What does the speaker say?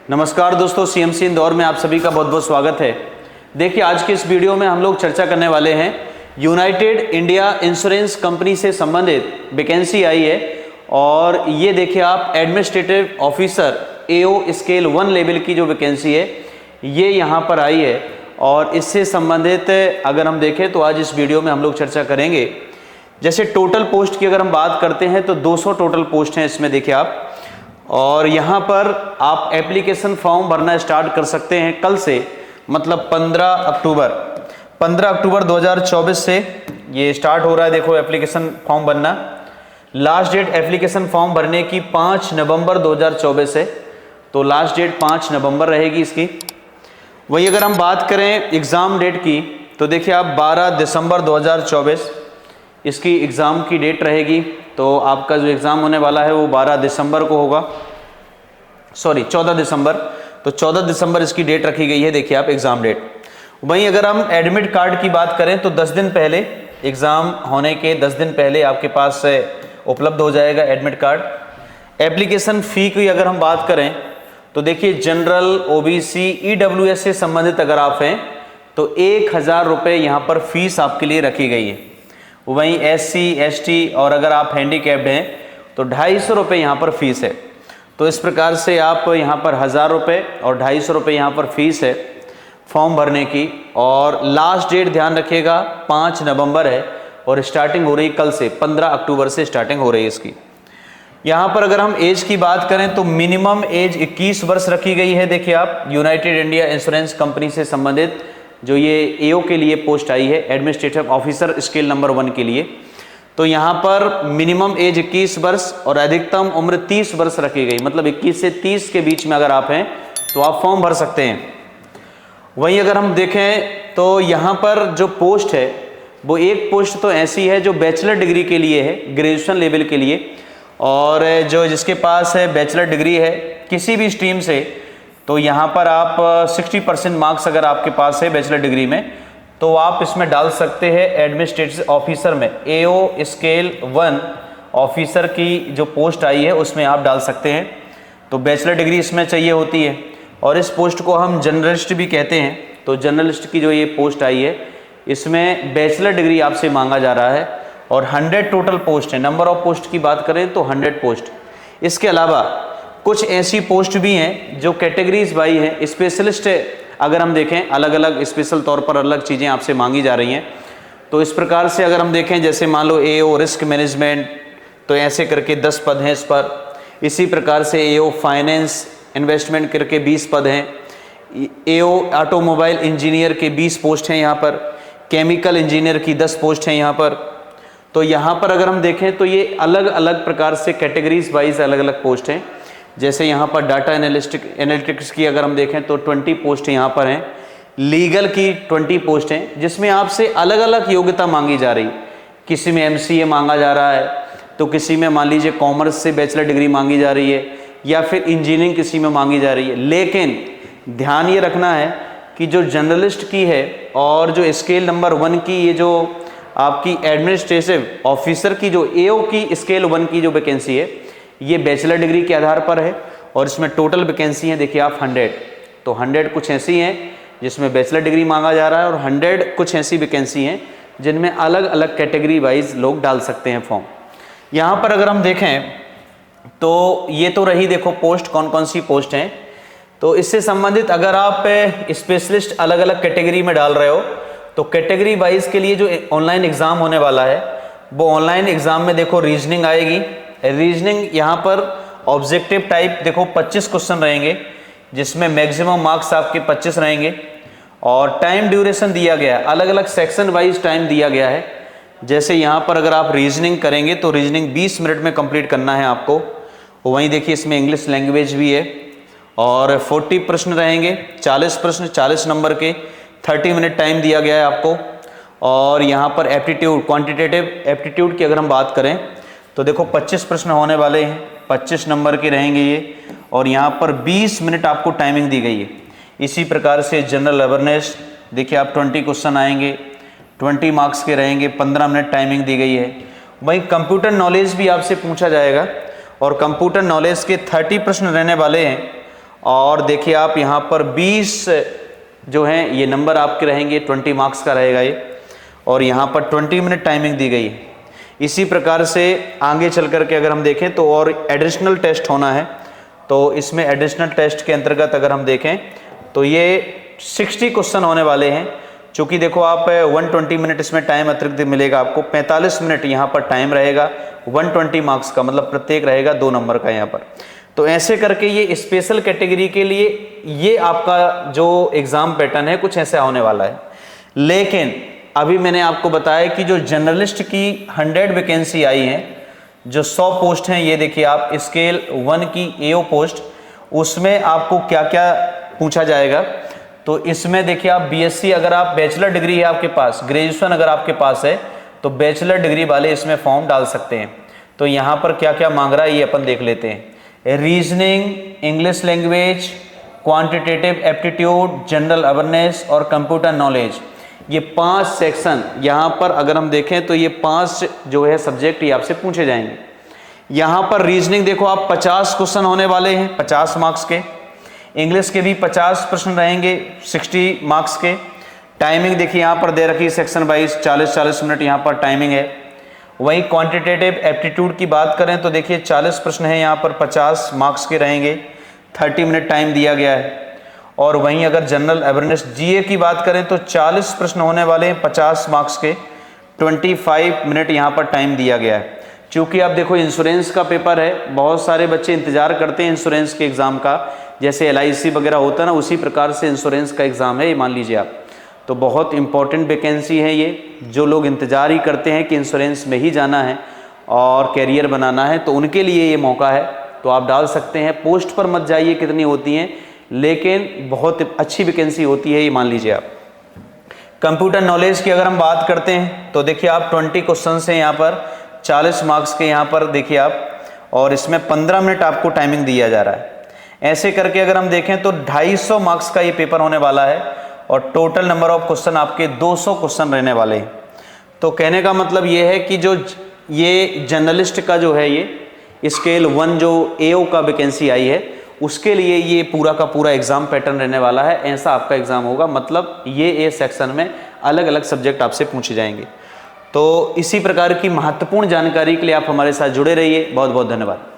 नमस्कार दोस्तों, सीएमसी इंदौर में आप सभी का बहुत बहुत स्वागत है। देखिए, आज के इस वीडियो में हम लोग चर्चा करने वाले हैं यूनाइटेड इंडिया इंश्योरेंस कंपनी से संबंधित वैकेंसी आई है और ये देखिए आप एडमिनिस्ट्रेटिव ऑफिसर एओ स्केल 1 लेवल की जो वैकेंसी है ये यहाँ पर आई है और इससे संबंधित अगर हम देखें तो आज इस वीडियो में हम लोग चर्चा करेंगे। जैसे टोटल पोस्ट की अगर हम बात करते हैं तो 200 टोटल पोस्ट हैं इसमें देखिए आप, और यहाँ पर आप एप्लीकेशन फॉर्म भरना स्टार्ट कर सकते हैं कल से, मतलब 15 अक्टूबर 2024 से ये स्टार्ट हो रहा है। देखो एप्लीकेशन फॉर्म भरना, लास्ट डेट एप्लीकेशन फॉर्म भरने की 5 नवंबर 2024 है, तो लास्ट डेट 5 नवंबर रहेगी इसकी। वही अगर हम बात करें एग्ज़ाम डेट की तो देखिए आप 12 दिसंबर 2024 इसकी एग्ज़ाम की डेट रहेगी। तो आपका जो एग्ज़ाम होने वाला है वो 12 दिसंबर को होगा, 14 दिसंबर। तो 14 दिसंबर इसकी डेट रखी गई है, देखिए आप एग्ज़ाम डेट। वहीं अगर हम एडमिट कार्ड की बात करें तो 10 दिन पहले, एग्ज़ाम होने के 10 दिन पहले आपके पास उपलब्ध हो जाएगा एडमिट कार्ड। एप्लीकेशन फ़ी की अगर हम बात करें तो देखिए जनरल, ओबीसी, ईडब्ल्यूएस से संबंधित अगर आप हैं तो 1000 रुपये यहाँ पर फीस आपके लिए रखी गई है। वहीं एससी, एसटी और अगर आप हैंडीकैप्ड हैं तो 250 रुपये यहाँ पर फीस है। तो इस प्रकार से आप यहाँ पर 1000 रुपये और 250 रुपये यहाँ पर फीस है फॉर्म भरने की। और लास्ट डेट ध्यान रखिएगा 5 नवंबर है और स्टार्टिंग हो रही कल से, 15 अक्टूबर से स्टार्टिंग हो रही है इसकी। यहाँ पर अगर हम एज की बात करें तो मिनिमम एज 21 वर्ष रखी गई है। देखिए आप यूनाइटेड इंडिया इंश्योरेंस कंपनी से संबंधित जो ये एओ के लिए पोस्ट आई है, एडमिनिस्ट्रेटिव ऑफिसर स्केल नंबर 1 के लिए, तो यहाँ पर मिनिमम एज 21 वर्ष और अधिकतम उम्र 30 वर्ष रखी गई, मतलब 21 से 30 के बीच में अगर आप हैं तो आप फॉर्म भर सकते हैं। वहीं अगर हम देखें तो यहाँ पर जो पोस्ट है वो एक पोस्ट तो ऐसी है जो बैचलर डिग्री के लिए है, ग्रेजुएशन लेवल के लिए, और जो जिसके पास है बैचलर डिग्री है किसी भी स्ट्रीम से, तो यहाँ पर आप 60% मार्क्स अगर आपके पास है बैचलर डिग्री में तो आप इसमें डाल सकते हैं एडमिनिस्ट्रेटिव ऑफिसर में। एओ स्केल 1 ऑफिसर की जो पोस्ट आई है उसमें आप डाल सकते हैं। तो बैचलर डिग्री इसमें चाहिए होती है और इस पोस्ट को हम जर्नलिस्ट भी कहते हैं। तो जर्नलिस्ट की जो ये पोस्ट आई है इसमें बैचलर डिग्री आपसे मांगा जा रहा है और 100 टोटल पोस्ट है। नंबर ऑफ पोस्ट की बात करें तो 100 पोस्ट। इसके अलावा कुछ ऐसी पोस्ट भी हैं जो कैटेगरीज वाइज हैं, स्पेशलिस्ट अगर हम देखें अलग अलग स्पेशल तौर पर अलग चीज़ें आपसे मांगी जा रही हैं। तो इस प्रकार से अगर हम देखें जैसे मान लो एओ रिस्क मैनेजमेंट, तो ऐसे करके 10 पद हैं इस पर। इसी प्रकार से एओ फाइनेंस इन्वेस्टमेंट करके 20 पद हैं। एओ ऑटोमोबाइल इंजीनियर के 20 पोस्ट हैं यहाँ पर। केमिकल इंजीनियर की 10 पोस्ट हैं यहाँ पर। तो यहाँ पर अगर हम देखें तो ये अलग अलग प्रकार से कैटेगरीज वाइज अलग अलग पोस्ट हैं। जैसे यहाँ पर डाटा एनालिटिक्स की अगर हम देखें तो 20 पोस्ट यहाँ पर हैं। लीगल की 20 पोस्ट हैं जिसमें आपसे अलग अलग योग्यता मांगी जा रही। किसी में एमसीए मांगा जा रहा है, तो किसी में मान लीजिए कॉमर्स से बैचलर डिग्री मांगी जा रही है, या फिर इंजीनियरिंग किसी में मांगी जा रही है। लेकिन ध्यान ये रखना है कि जो जर्नलिस्ट की है और जो स्केल नंबर 1 की ये जो आपकी एडमिनिस्ट्रेटिव ऑफिसर की जो एओ की स्केल 1 की जो वैकेंसी है ये बैचलर डिग्री के आधार पर है और इसमें टोटल वैकेंसी है देखिए आप 100। तो 100 कुछ ऐसी हैं जिसमें बैचलर डिग्री मांगा जा रहा है और 100 कुछ ऐसी वैकेंसी हैं जिनमें अलग अलग कैटेगरी वाइज लोग डाल सकते हैं फॉर्म। यहाँ पर अगर हम देखें तो ये तो रही देखो पोस्ट, कौन कौन सी पोस्ट हैं। तो इससे संबंधित अगर आप स्पेशलिस्ट अलग अलग कैटेगरी में डाल रहे हो तो कैटेगरी वाइज के लिए जो ऑनलाइन एग्ज़ाम होने वाला है वो ऑनलाइन एग्ज़ाम में देखो रीजनिंग आएगी। रीजनिंग यहाँ पर ऑब्जेक्टिव टाइप देखो 25 क्वेश्चन रहेंगे जिसमें मैक्सिमम मार्क्स आपके 25 रहेंगे और टाइम ड्यूरेशन दिया गया है, अलग अलग सेक्शन वाइज टाइम दिया गया है। जैसे यहाँ पर अगर आप रीजनिंग करेंगे तो रीजनिंग 20 मिनट में कंप्लीट करना है आपको। वहीं देखिए इसमें इंग्लिश लैंग्वेज भी है और 40 प्रश्न रहेंगे, 40 प्रश्न 40 नंबर के, 30 मिनट टाइम दिया गया है आपको। और यहाँ पर एप्टीट्यूड, क्वान्टिटेटिव एप्टीट्यूड की अगर हम बात करें तो देखो 25 प्रश्न होने वाले हैं, 25 नंबर के रहेंगे ये, और यहाँ पर 20 मिनट आपको टाइमिंग दी गई है। इसी प्रकार से जनरल अवेयरनेस देखिए आप 20 क्वेश्चन आएंगे, 20 मार्क्स के रहेंगे, 15 मिनट टाइमिंग दी गई है। वहीं कंप्यूटर नॉलेज भी आपसे पूछा जाएगा और कंप्यूटर नॉलेज के 30 प्रश्न रहने वाले हैं और देखिए आप यहाँ पर 20 जो हैं ये नंबर आपके रहेंगे, 20 मार्क्स का रहेगा ये, और यहाँ पर 20 मिनट टाइमिंग दी गई है। इसी प्रकार से आगे चल करके अगर हम देखें तो और एडिशनल टेस्ट होना है, तो इसमें एडिशनल टेस्ट के अंतर्गत अगर हम देखें तो ये 60 क्वेश्चन होने वाले हैं। चूँकि देखो आप 120 मिनट इसमें टाइम अतिरिक्त मिलेगा आपको, 45 मिनट यहाँ पर टाइम रहेगा, 120 मार्क्स का, मतलब प्रत्येक रहेगा 2 नंबर का यहाँ पर। तो ऐसे करके ये स्पेशल कैटेगरी के लिए ये आपका जो एग्ज़ाम पैटर्न है कुछ ऐसा होने वाला है। लेकिन अभी मैंने आपको बताया कि जो जर्नलिस्ट की 100 वैकेंसी आई हैं, जो 100 पोस्ट हैं, ये देखिए आप स्केल 1 की AO पोस्ट, उसमें आपको क्या क्या पूछा जाएगा। तो इसमें देखिए आप BSc, अगर आप बैचलर डिग्री है आपके पास, ग्रेजुएशन अगर आपके पास है तो बैचलर डिग्री वाले इसमें फॉर्म डाल सकते हैं। तो यहाँ पर क्या क्या मांग रहा है ये अपन देख लेते हैं। Reasoning, English language, quantitative aptitude, general awareness और कंप्यूटर नॉलेज, ये 5 सेक्शन यहाँ पर अगर हम देखें तो ये 5 जो है सब्जेक्ट ये आपसे पूछे जाएंगे। यहाँ पर रीजनिंग देखो आप 50 क्वेश्चन होने वाले हैं, 50 मार्क्स के। इंग्लिश के भी 50 प्रश्न रहेंगे, 60 मार्क्स के। टाइमिंग देखिए यहाँ पर दे रखी है सेक्शन वाइज, 40-40 मिनट यहाँ पर टाइमिंग है। वहीं क्वांटिटेटिव एप्टीट्यूड की बात करें तो देखिए 40 प्रश्न हैं यहाँ पर, 50 मार्क्स के रहेंगे, 30 मिनट टाइम दिया गया है। और वहीं अगर जनरल अवेयरनेस GA की बात करें तो 40 प्रश्न होने वाले हैं, 50 मार्क्स के, 25 मिनट यहाँ पर टाइम दिया गया है। क्योंकि आप देखो इंश्योरेंस का पेपर है, बहुत सारे बच्चे इंतजार करते हैं इंश्योरेंस के एग्ज़ाम का, जैसे LIC वगैरह होता है ना, उसी प्रकार से इंश्योरेंस का एग्ज़ाम है ये, मान लीजिए आप। तो बहुत इंपॉर्टेंट वैकेंसी है ये, जो लोग इंतज़ार ही करते हैं कि इंश्योरेंस में ही जाना है और कैरियर बनाना है, तो उनके लिए ये मौका है। तो आप डाल सकते हैं। पोस्ट पर मत जाइए कितनी होती हैं, लेकिन बहुत अच्छी वैकेंसी होती है ये, मान लीजिए आप। कंप्यूटर नॉलेज की अगर हम बात करते हैं तो देखिए आप 20 क्वेश्चन हैं यहाँ पर, 40 मार्क्स के यहाँ पर देखिए आप, और इसमें 15 मिनट आपको टाइमिंग दिया जा रहा है। ऐसे करके अगर हम देखें तो 250 मार्क्स का ये पेपर होने वाला है, और टोटल नंबर ऑफ क्वेश्चन आपके 200 क्वेश्चन रहने वाले हैं। तो कहने का मतलब ये है कि जो ये जर्नलिस्ट का जो है ये स्केल 1 जो AO का वैकेंसी आई है, उसके लिए ये पूरा का पूरा एग्ज़ाम पैटर्न रहने वाला है। ऐसा आपका एग्ज़ाम होगा, मतलब ये A सेक्शन में अलग अलग सब्जेक्ट आपसे पूछे जाएंगे। तो इसी प्रकार की महत्वपूर्ण जानकारी के लिए आप हमारे साथ जुड़े रहिए। बहुत बहुत धन्यवाद।